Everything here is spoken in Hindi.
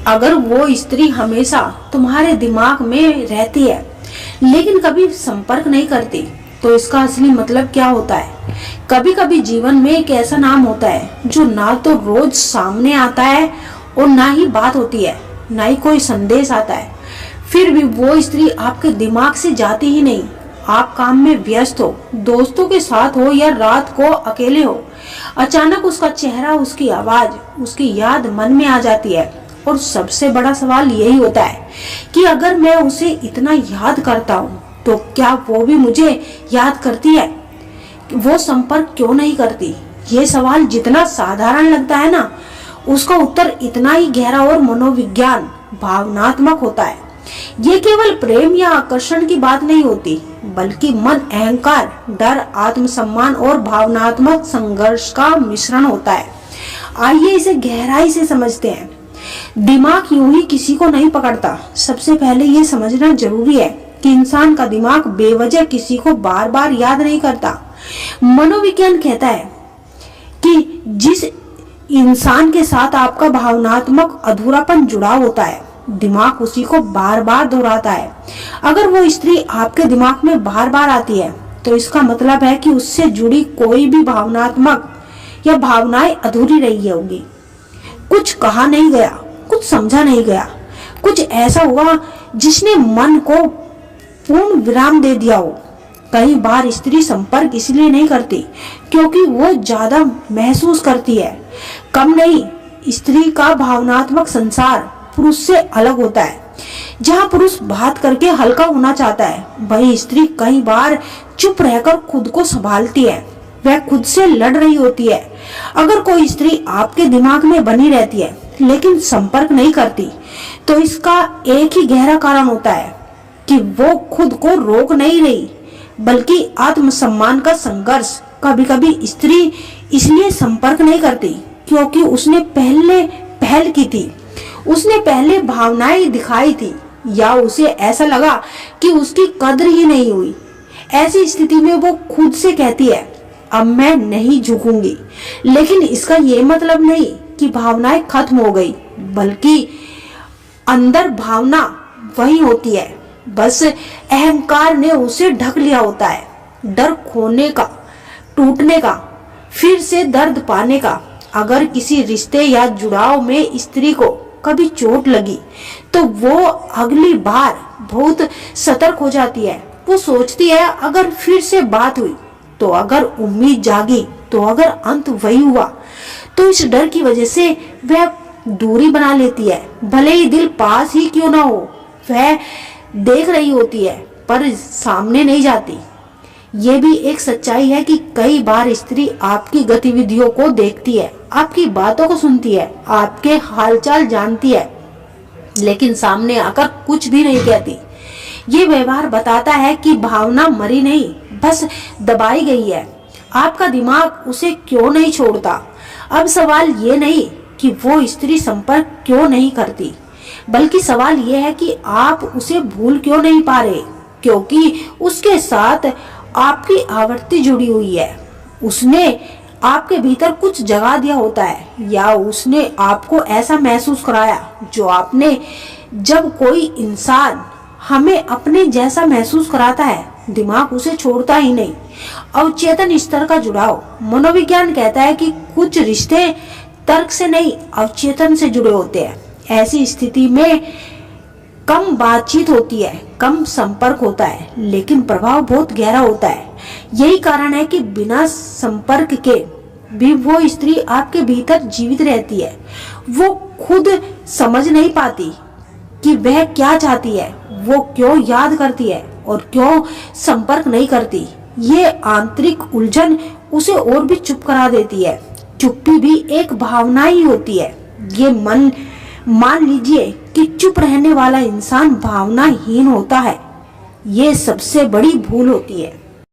अगर वो स्त्री हमेशा तुम्हारे दिमाग में रहती है लेकिन कभी संपर्क नहीं करती, तो इसका असली मतलब क्या होता है? कभी कभी जीवन में एक ऐसा नाम होता है जो ना तो रोज सामने आता है और ना ही बात होती है, ना ही कोई संदेश आता है, फिर भी वो स्त्री आपके दिमाग से जाती ही नहीं। आप काम में व्यस्त हो, दोस्तों के साथ हो या रात को अकेले हो, अचानक उसका चेहरा, उसकी आवाज, उसकी याद मन में आ जाती है। और सबसे बड़ा सवाल यही होता है कि अगर मैं उसे इतना याद करता हूँ तो क्या वो भी मुझे याद करती है? वो संपर्क क्यों नहीं करती? ये सवाल जितना साधारण लगता है ना, उसका उत्तर इतना ही गहरा और मनोविज्ञान भावनात्मक होता है। ये केवल प्रेम या आकर्षण की बात नहीं होती, बल्कि मन, अहंकार, डर, आत्मसम्मान और भावनात्मक संघर्ष का मिश्रण होता है। आइए इसे गहराई से समझते हैं। दिमाग यूं ही किसी को नहीं पकड़ता। सबसे पहले ये समझना जरूरी है कि इंसान का दिमाग बेवजह किसी को बार बार याद नहीं करता। मनोविज्ञान कहता है कि जिस इंसान के साथ आपका भावनात्मक अधूरापन जुड़ा होता है, दिमाग उसी को बार बार दोहराता है। अगर वो स्त्री आपके दिमाग में बार बार आती है तो इसका मतलब है कि उससे जुड़ी कोई भी भावनात्मक या भावनाएं अधूरी रही होंगी। कुछ कहा नहीं गया, कुछ समझा नहीं गया, कुछ ऐसा हुआ जिसने मन को पूर्ण विराम दे दिया हो। कई बार स्त्री संपर्क इसलिए नहीं करती क्योंकि वो ज्यादा महसूस करती है। कम नहीं, स्त्री का भावनात्मक संसार पुरुष से अलग होता है। जहाँ पुरुष बात करके हल्का होना चाहता है, वही स्त्री कई बार चुप रहकर खुद को संभालती है। वह खुद से लड़ रही होती है। अगर कोई स्त्री आपके दिमाग में बनी रहती है लेकिन संपर्क नहीं करती, तो इसका एक ही गहरा कारण होता है कि वो खुद को रोक नहीं रही, बल्कि आत्मसम्मान का संघर्ष। कभी कभी स्त्री इसलिए संपर्क नहीं करती क्योंकि उसने पहले पहल की थी, उसने पहले भावनाएं दिखाई थी, या उसे ऐसा लगा कि उसकी कद्र ही नहीं हुई। ऐसी स्थिति में वो खुद से कहती है, अब मैं नहीं झुकूंगी। लेकिन इसका ये मतलब नहीं कि भावनाएं खत्म हो गई, बल्कि अंदर भावना वही होती है, बस अहंकार ने उसे ढक लिया होता है। डर खोने का, टूटने का, फिर से दर्द पाने का। अगर किसी रिश्ते या जुड़ाव में स्त्री को कभी चोट लगी तो वो अगली बार बहुत सतर्क हो जाती है। वो सोचती है अगर फिर से बात हुई तो, अगर उम्मीद जागी तो, अगर अंत वही हुआ तो। इस डर की वजह से वह दूरी बना लेती है, भले ही दिल पास ही क्यों ना हो। वह देख रही होती है पर सामने नहीं जाती। ये भी एक सच्चाई है कि कई बार स्त्री आपकी गतिविधियों को देखती है, आपकी बातों को सुनती है, आपके हालचाल जानती है, लेकिन सामने आकर कुछ भी नहीं कहती। ये व्यवहार बताता है कि भावना मरी नहीं, बस दबाई गई है। आपका दिमाग उसे क्यों नहीं छोड़ता? अब सवाल ये नहीं कि वो स्त्री संपर्क क्यों नहीं करती, बल्कि सवाल ये है कि आप उसे भूल क्यों नहीं पा रहे, क्योंकि उसके साथ आपकी आवृत्ति जुड़ी हुई है। उसने आपके भीतर कुछ जगा दिया होता है, या उसने आपको ऐसा महसूस कराया जो आपने। जब कोई इंसान हमें अपने जैसा महसूस कराता है, दिमाग उसे छोड़ता ही नहीं। अवचेतन स्तर का जुड़ाव। मनोविज्ञान कहता है कि कुछ रिश्ते तर्क से नहीं, अवचेतन से जुड़े होते हैं। ऐसी स्थिति में कम बातचीत होती है, कम संपर्क होता है, लेकिन प्रभाव बहुत गहरा होता है। यही कारण है कि बिना संपर्क के भी वो स्त्री आपके भीतर जीवित रहती है। वो खुद समझ नहीं पाती कि वह क्या चाहती है, वो क्यों याद करती है और क्यों संपर्क नहीं करती। ये आंतरिक उलझन उसे और भी चुप करा देती है। चुप्पी भी एक भावना ही होती है। ये मान लीजिए कि चुप रहने वाला इंसान भावनाहीन होता है। ये सबसे बड़ी भूल होती है।